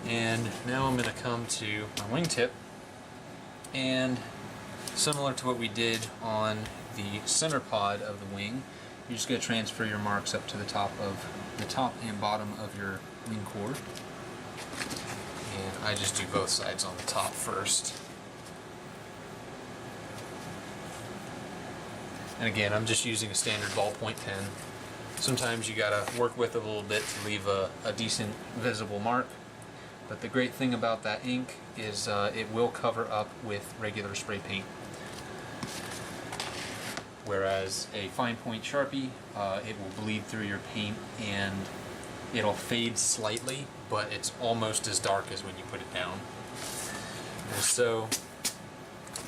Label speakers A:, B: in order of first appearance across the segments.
A: And now I'm going to come to my wingtip, and similar to what we did on the center pod of the wing, you're just going to transfer your marks up to the top and bottom of your wing core. And I just do both sides on the top first. And again, I'm just using a standard ballpoint pen. Sometimes you gotta work with it a little bit to leave a decent visible mark. But the great thing about that ink is it will cover up with regular spray paint. Whereas a fine point Sharpie, it will bleed through your paint and it'll fade slightly, but it's almost as dark as when you put it down. And so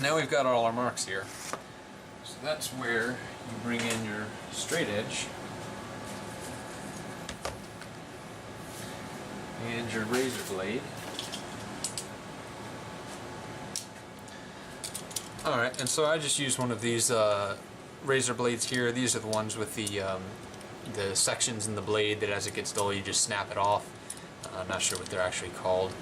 A: now we've got all our marks here. So that's where you bring in your straight edge and your razor blade. Alright, and so I just use one of these razor blades here. These are the ones with the sections in the blade that as it gets dull you just snap it off. I'm not sure what they're actually called,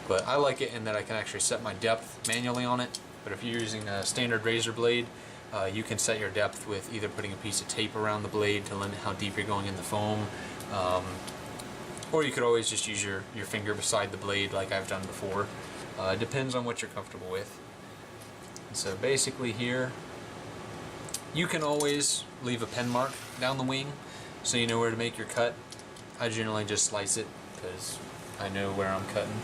A: but I like it in that I can actually set my depth manually on it. But if you're using a standard razor blade, you can set your depth with either putting a piece of tape around the blade to limit how deep you're going in the foam, or you could always just use your finger beside the blade like I've done before. It depends on what you're comfortable with. And so basically here, you can always leave a pen mark down the wing so you know where to make your cut. I generally just slice it because I know where I'm cutting.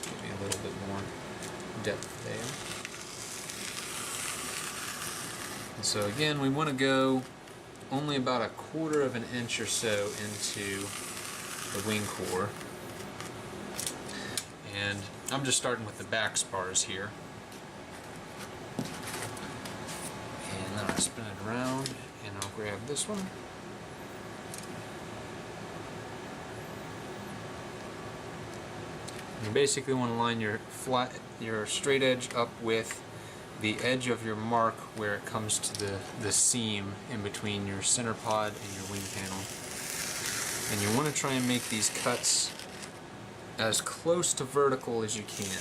A: Give me a little bit more depth there. And so again, we want to go only about 1/4 of an inch or so into the wing core. And I'm just starting with the back spars here. And then I spin it around and I'll grab this one. You basically want to line your straight edge up with the edge of your mark where it comes to the seam in between your center pod and your wing panel. And you want to try and make these cuts as close to vertical as you can.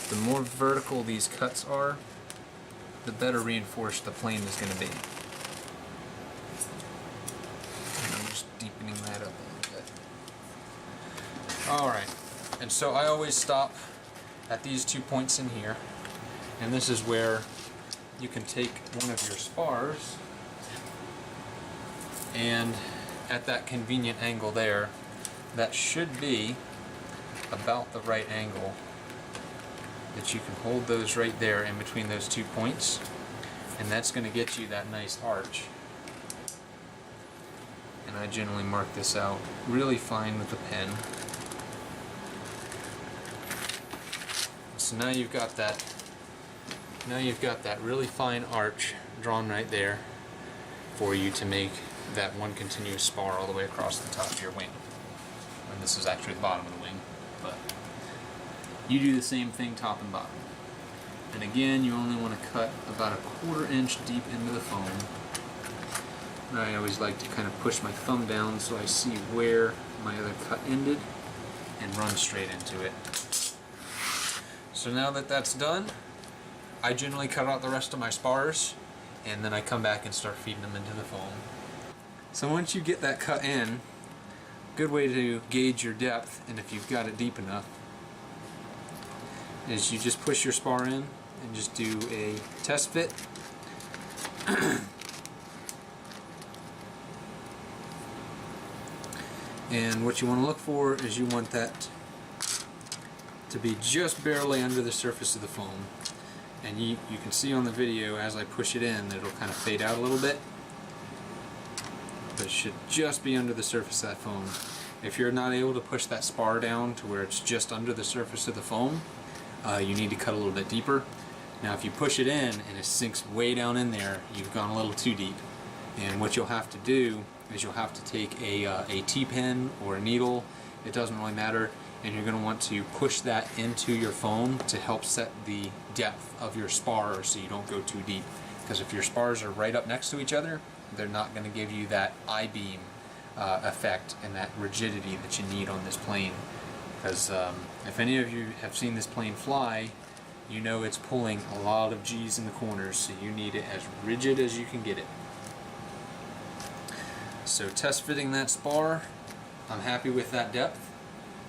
A: The more vertical these cuts are, the better reinforced the plane is going to be. And I'm just deepening that up a little bit. Alright, and so I always stop at these 2 points in here, and this is where you can take one of your spars and at that convenient angle there, that should be about the right angle that you can hold those right there in between those 2 points, and that's going to get you that nice arch. And I generally mark this out really fine with a pen. So now you've got that really fine arch drawn right there for you to make that one continuous spar all the way across the top of your wing. And this is actually the bottom of the wing, but you do the same thing top and bottom. And again, you only want to cut about 1/4 inch deep into the foam. And I always like to kind of push my thumb down so I see where my other cut ended and run straight into it. So now that that's done, I generally cut out the rest of my spars and then I come back and start feeding them into the foam. So once you get that cut in, good way to gauge your depth, and if you've got it deep enough, is you just push your spar in and just do a test fit. And what you want to look for is you want that to be just barely under the surface of the foam. And you can see on the video as I push it in that it'll kind of fade out a little bit. But it should just be under the surface of that foam. If you're not able to push that spar down to where it's just under the surface of the foam, you need to cut a little bit deeper. Now if you push it in and it sinks way down in there, you've gone a little too deep. And what you'll have to do is you'll have to take a T-pen or a needle, it doesn't really matter, and you're going to want to push that into your foam to help set the depth of your spar so you don't go too deep. Because if your spars are right up next to each other, they're not going to give you that I-beam effect and that rigidity that you need on this plane. Because if any of you have seen this plane fly, you know it's pulling a lot of G's in the corners, so you need it as rigid as you can get it. So test fitting that spar, I'm happy with that depth,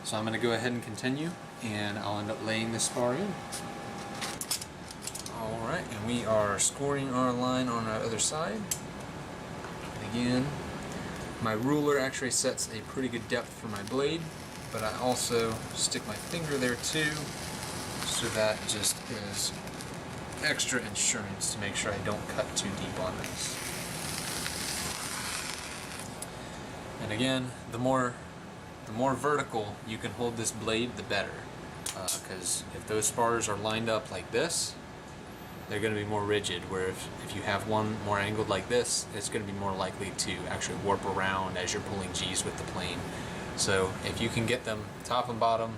A: so I'm going to go ahead and continue, and I'll end up laying this spar in. Alright, and we are scoring our line on our other side. Again, my ruler actually sets a pretty good depth for my blade, but I also stick my finger there too, so that just is extra insurance to make sure I don't cut too deep on this. And again, the more vertical you can hold this blade, the better, because if those spars are lined up like this, they're going to be more rigid, where if you have one more angled like this, it's going to be more likely to actually warp around as you're pulling G's with the plane. So if you can get them top and bottom,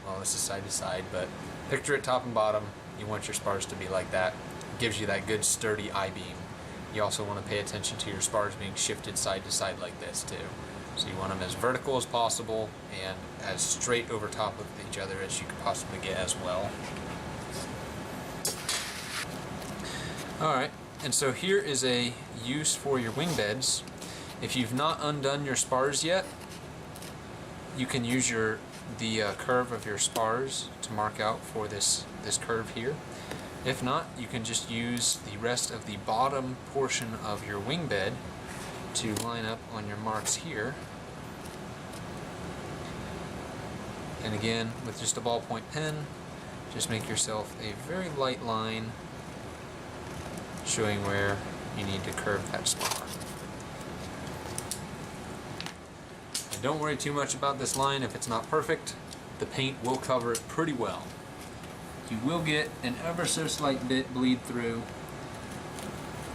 A: well, this is side to side, but picture it top and bottom, you want your spars to be like that. It gives you that good sturdy I-beam. You also want to pay attention to your spars being shifted side to side like this too. So you want them as vertical as possible and as straight over top of each other as you could possibly get as well. Alright, and so here is a use for your wing beds. If you've not undone your spars yet, you can use the curve of your spars to mark out for this curve here. If not, you can just use the rest of the bottom portion of your wing bed to line up on your marks here. And again, with just a ballpoint pen, just make yourself a very light line showing where you need to curve that spar. And don't worry too much about this line if it's not perfect. The paint will cover it pretty well. You will get an ever so slight bit bleed through,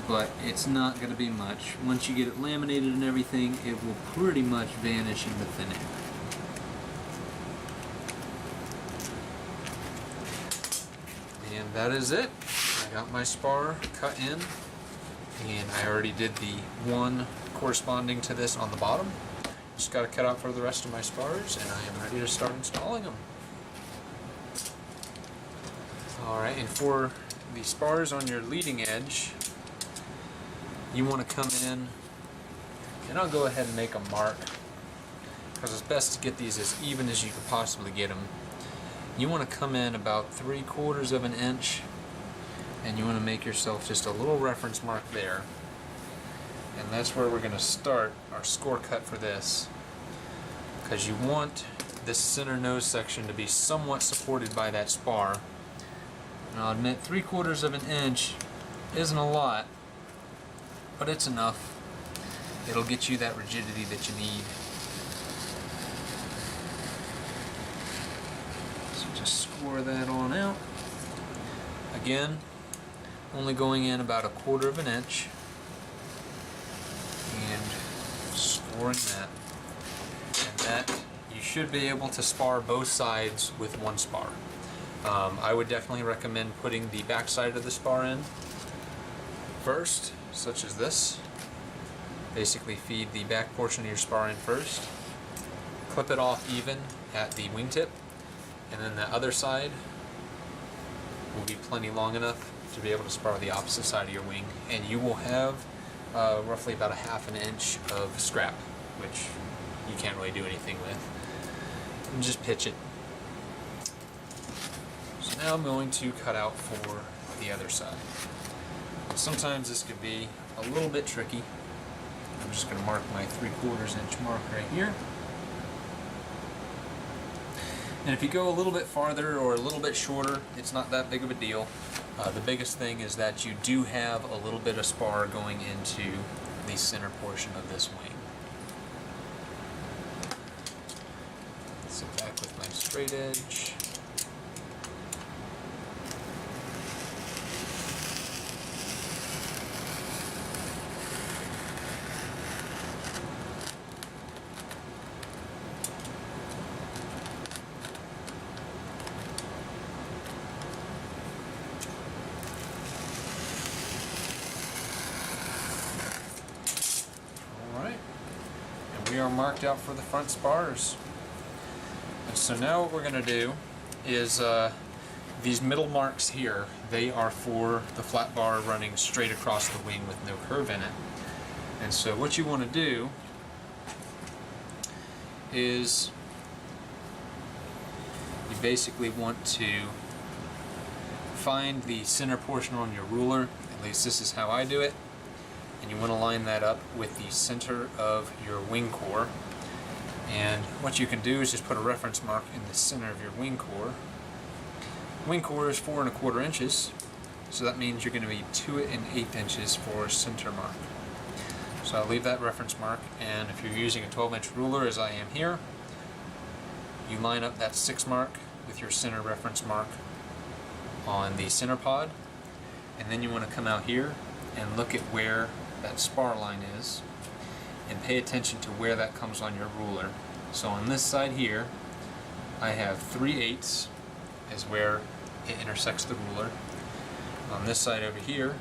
A: but it's not going to be much. Once you get it laminated and everything, it will pretty much vanish into thin air. And that is it. I got my spar cut in, and I already did the one corresponding to this on the bottom. Just got to cut out for the rest of my spars, and I am ready to start installing them. Alright, and for the spars on your leading edge, you want to come in, and I'll go ahead and make a mark, because it's best to get these as even as you can possibly get them. You want to come in about 3/4 of an inch, and you want to make yourself just a little reference mark there. And that's where we're going to start our score cut for this, because you want this center nose section to be somewhat supported by that spar. And I'll admit 3/4 of an inch isn't a lot, but it's enough. It'll get you that rigidity that you need. So just score that on out. Again, only going in about 1/4 of an inch and scoring that. And that, you should be able to spar both sides with one spar. I would definitely recommend putting the back side of the spar in first, such as this. Basically feed the back portion of your spar in first, clip it off even at the wingtip, and then the other side will be plenty long enough to be able to spar the opposite side of your wing, and you will have roughly about 1/2 inch of scrap, which you can't really do anything with. And just pitch it. So now I'm going to cut out for the other side. Sometimes this could be a little bit tricky. I'm just going to mark my 3/4 inch mark right here. And if you go a little bit farther or a little bit shorter, it's not that big of a deal. The biggest thing is that you do have a little bit of spar going into the center portion of this wing. Sit back with my straight edge. are marked out for the front spars. And so now what we're going to do is these middle marks here, they are for the flat bar running straight across the wing with no curve in it. And so what you want to do is you basically want to find the center portion on your ruler, at least this is how I do it, and you want to line that up with the center of your wing core. And what you can do is just put a reference mark in the center of your wing core. Wing core is 4 1/4 inches, so that means you're going to be 2 1/8 inches for center mark. So I'll leave that reference mark, and if you're using a 12-inch ruler as I am here, you line up that 6 mark with your center reference mark on the center pod, and then you want to come out here and look at where that spar line is and pay attention to where that comes on your ruler. So on this side here I have 3/8 is where it intersects the ruler. On this side over here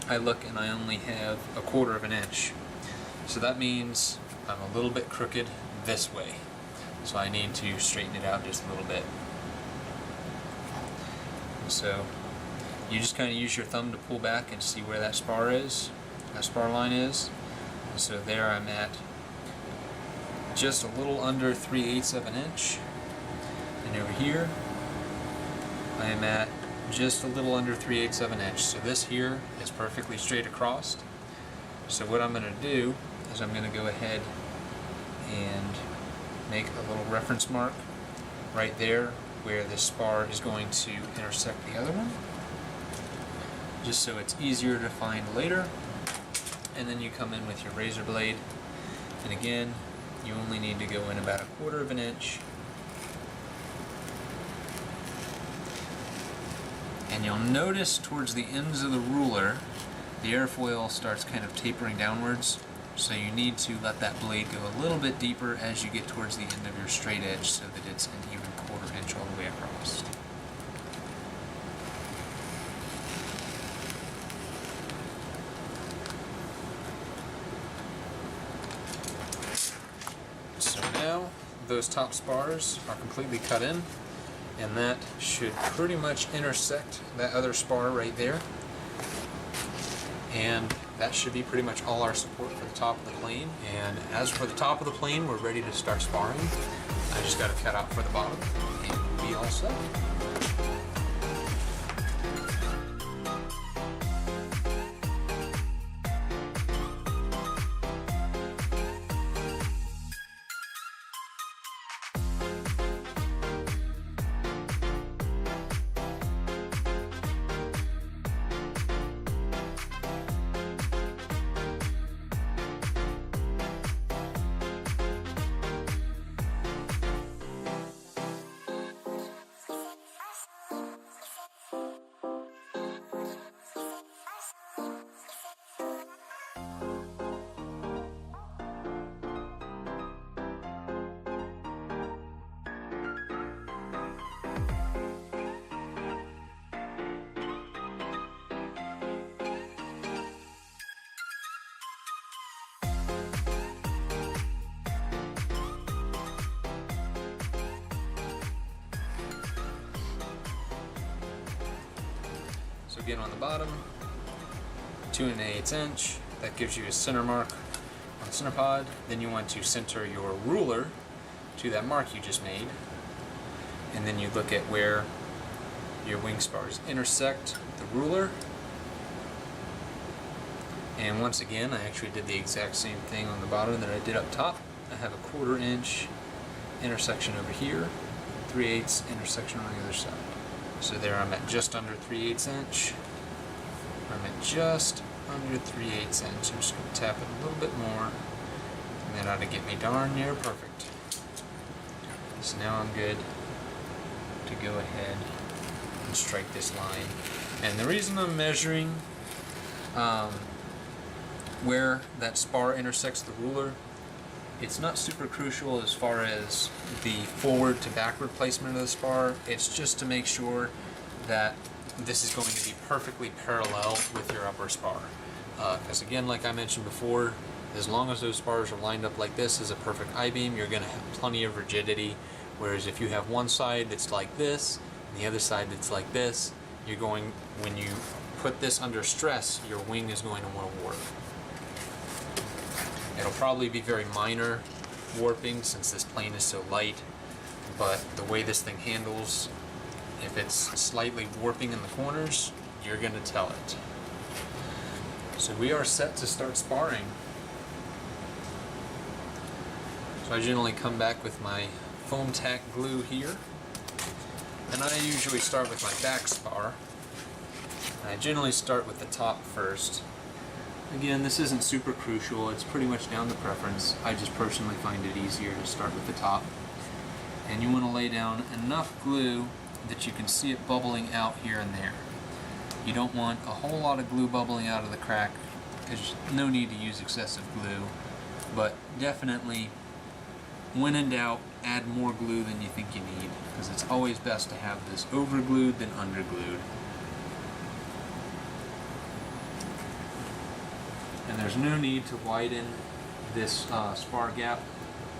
A: I look and I only have 1/4 inch. So that means I'm a little bit crooked this way. So I need to straighten it out just a little bit. So you just kind of use your thumb to pull back and see where that spar is, that spar line is. And so there I'm at just a little under 3/8 of an inch. And over here I am at just a little under 3/8 of an inch. So this here is perfectly straight across. So what I'm going to do is I'm going to go ahead and make a little reference mark right there where this spar is going to intersect the other one, just so it's easier to find later. And then you come in with your razor blade, and again you only need to go in about 1/4 inch. And you'll notice towards the ends of the ruler the airfoil starts kind of tapering downwards, so you need to let that blade go a little bit deeper as you get towards the end of your straight edge so that it's an even 1/4 inch all the way across. So now those top spars are completely cut in, and that should pretty much intersect that other spar right there. And that should be pretty much all our support for the top of the plane. And as for the top of the plane, we're ready to start sparring. I just got to cut out for the bottom and we'll be all set. So again, on the bottom, 2 1/8 inch, that gives you a center mark on the center pod. Then you want to center your ruler to that mark you just made, and then you look at where your wing spars intersect the ruler. And once again, I actually did the exact same thing on the bottom that I did up top. I have a 1/4 inch intersection over here, 3/8 intersection on the other side. So there I'm at just under 3/8 inch. I'm at just under 3/8 inch. I'm just going to tap it a little bit more, and that ought to get me darn near perfect. So now I'm good to go ahead and strike this line. And the reason I'm measuring where that spar intersects the ruler, it's not super crucial as far as the forward to backward placement of the spar. It's just to make sure that this is going to be perfectly parallel with your upper spar. Because again, like I mentioned before, As long as those spars are lined up like this as a perfect I-beam, you're going to have plenty of rigidity. Whereas if you have one side that's like this, and the other side that's like this, when you put this under stress, your wing is going to want to warp. It'll probably be very minor warping since this plane is so light, but the way this thing handles, if it's slightly warping in the corners, you're going to tell it. So we are set to start sparring. So I generally come back with my foam tack glue here, and I usually start with my back spar. And I generally start with the top first. Again, this isn't super crucial, it's pretty much down to preference. I just personally find it easier to start with the top. And you want to lay down enough glue that you can see it bubbling out here and there. You don't want a whole lot of glue bubbling out of the crack. There's no need to use excessive glue, but definitely when in doubt, add more glue than you think you need, because it's always best to have this over-glued than under-glued. And there's no need to widen this spar gap,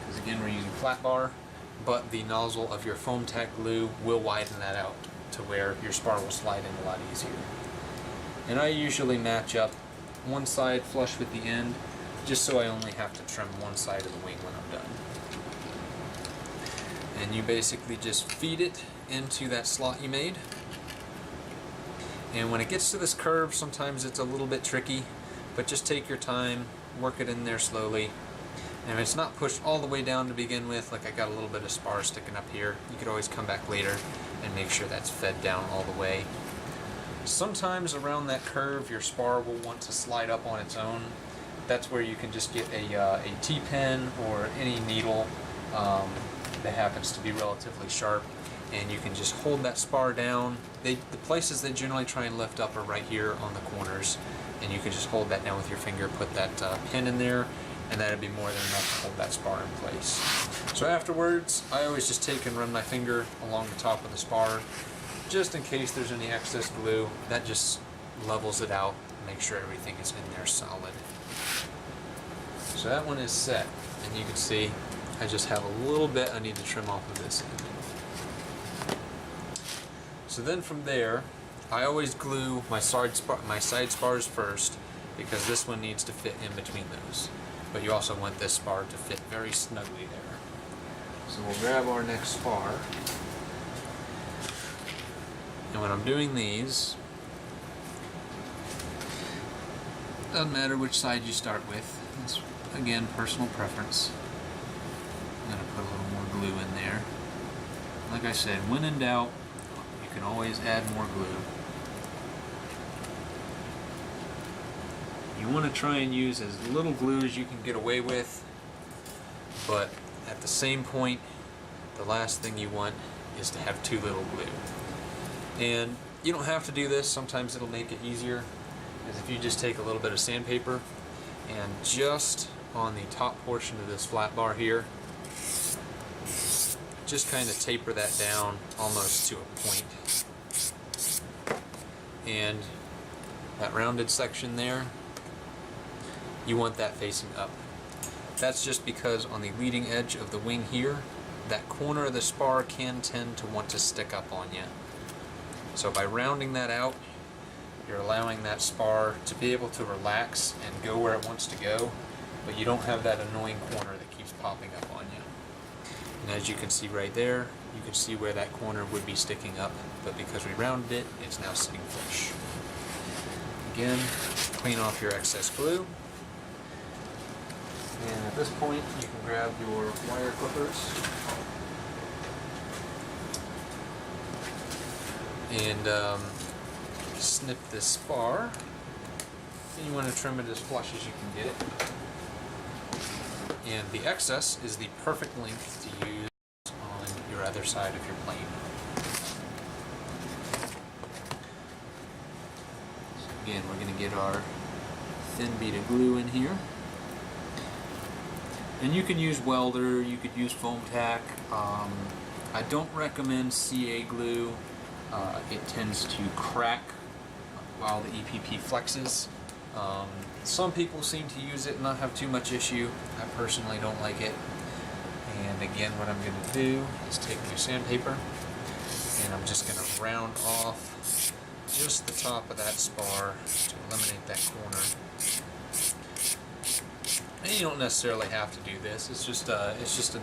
A: because again we're using flat bar, but the nozzle of your foam tack glue will widen that out to where your spar will slide in a lot easier. And I usually match up one side flush with the end, just so I only have to trim one side of the wing when I'm done. And you basically just feed it into that slot you made. And when it gets to this curve, sometimes it's a little bit tricky, but just take your time, work it in there slowly. And if it's not pushed all the way down to begin with, like I got a little bit of spar sticking up here, you could always come back later and make sure that's fed down all the way. Sometimes around that curve, your spar will want to slide up on its own. That's where you can just get a T-pen or any needle that happens to be relatively sharp, and you can just hold that spar down. The places they generally try and lift up are right here on the corners, and you can just hold that down with your finger, put that pin in there, and that'd be more than enough to hold that spar in place. So afterwards, I always just take and run my finger along the top of the spar, just in case there's any excess glue. That just levels it out, make sure everything is in there solid. So that one is set, and you can see I just have a little bit I need to trim off of this end. So then from there, I always glue my side spars first, because this one needs to fit in between those. But you also want this spar to fit very snugly there. So we'll grab our next spar. And when I'm doing these, doesn't matter which side you start with. It's, again, personal preference. I'm going to put a little more glue in there. Like I said, when in doubt, you can always add more glue. You want to try and use as little glue as you can get away with, but at the same point, the last thing you want is to have too little glue. And you don't have to do this. Sometimes it'll make it easier, is if you just take a little bit of sandpaper and just on the top portion of this flat bar here, just kind of taper that down almost to a point. And that rounded section there, you want that facing up. That's just because on the leading edge of the wing here, that corner of the spar can tend to want to stick up on you. So by rounding that out, you're allowing that spar to be able to relax and go where it wants to go, but you don't have that annoying corner that keeps popping up on you. And as you can see right there, you can see where that corner would be sticking up, but because we rounded it, it's now sitting flush. Again, clean off your excess glue. And at this point, you can grab your wire clippers and snip this spar. And you want to trim it as flush as you can get it. And the excess is the perfect length to use on your other side of your plane. So again, we're going to get our thin bead of glue in here. And you can use welder, you could use foam tack. I don't recommend CA glue. It tends to crack while the EPP flexes. Some people seem to use it and not have too much issue. I personally don't like it. And again, what I'm going to do is take my sandpaper and I'm just going to round off just the top of that spar to eliminate that corner. And you don't necessarily have to do this. It's just a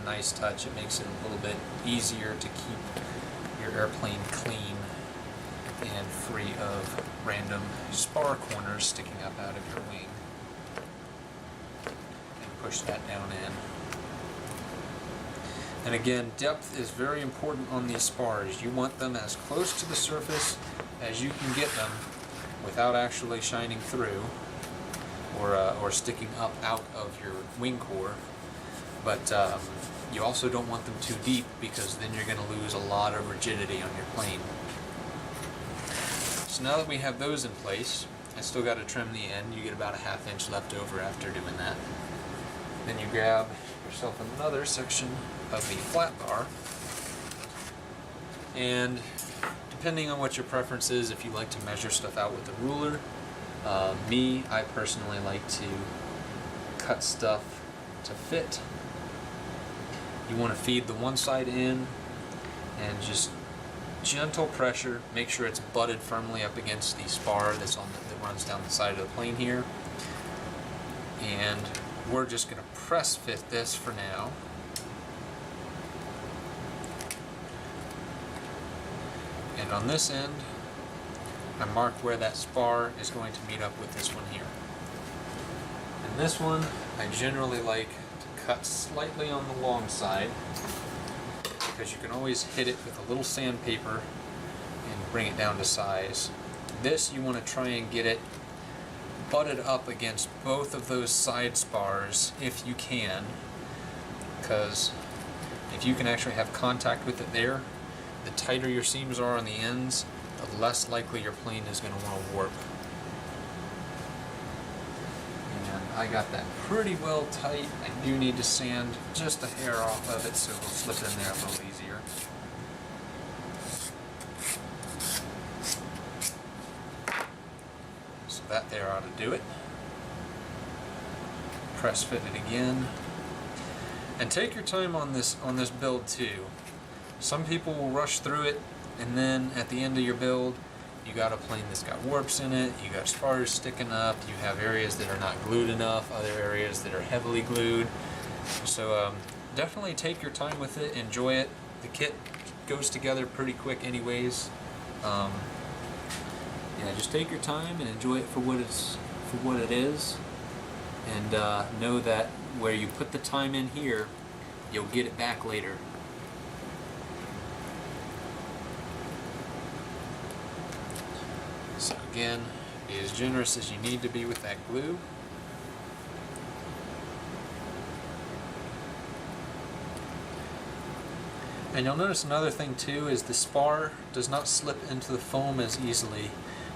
A: nice touch. It makes it a little bit easier to keep your airplane clean and free of random spar corners sticking up out of your wing. And push that down in. And again, depth is very important on these spars. You want them as close to the surface as you can get them without actually shining through or sticking up out of your wing core. But you also don't want them too deep, because then you're going to lose a lot of rigidity on your plane. So now that we have those in place, I still got to trim the end. You get about a 1/2 inch left over after doing that. Then you grab yourself another section of the flat bar, and depending on what your preference is, if you like to measure stuff out with a ruler, I personally like to cut stuff to fit. You want to feed the one side in and just gentle pressure. Make sure it's butted firmly up against the spar that runs down the side of the plane here. And we're just going to press fit this for now. And on this end, I mark where that spar is going to meet up with this one here. And this one, I generally like to cut slightly on the long side, because you can always hit it with a little sandpaper and bring it down to size. This, you want to try and get it butted up against both of those side spars if you can, because if you can actually have contact with it there, the tighter your seams are on the ends, the less likely your plane is going to want to warp. And I got that pretty well tight. I do need to sand just a hair off of it so it'll slip in there a little easier. So that there ought to do it. Press fit it again. And take your time on this build too. Some people will rush through it, and then at the end of your build, you got a plane that's got warps in it, you got spars sticking up, you have areas that are not glued enough, other areas that are heavily glued. So definitely take your time with it, enjoy it. The kit goes together pretty quick anyways. Yeah, just take your time and enjoy it for what it is, and know that where you put the time in here, you'll get it back later. So again, be as generous as you need to be with that glue. And you'll notice another thing too is the spar does not slip into the foam as easily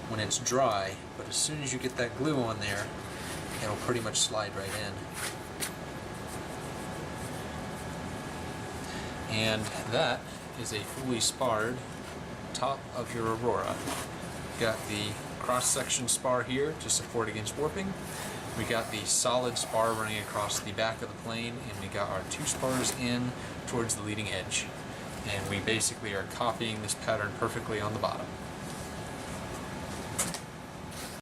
A: when it's dry, but as soon as you get that glue on there, it'll pretty much slide right in. And that is a fully sparred top of your Aurora. Got the cross-section spar here to support against warping. We got the solid spar running across the back of the plane, and we got our 2 spars in towards the leading edge. And we basically are copying this pattern perfectly on the bottom.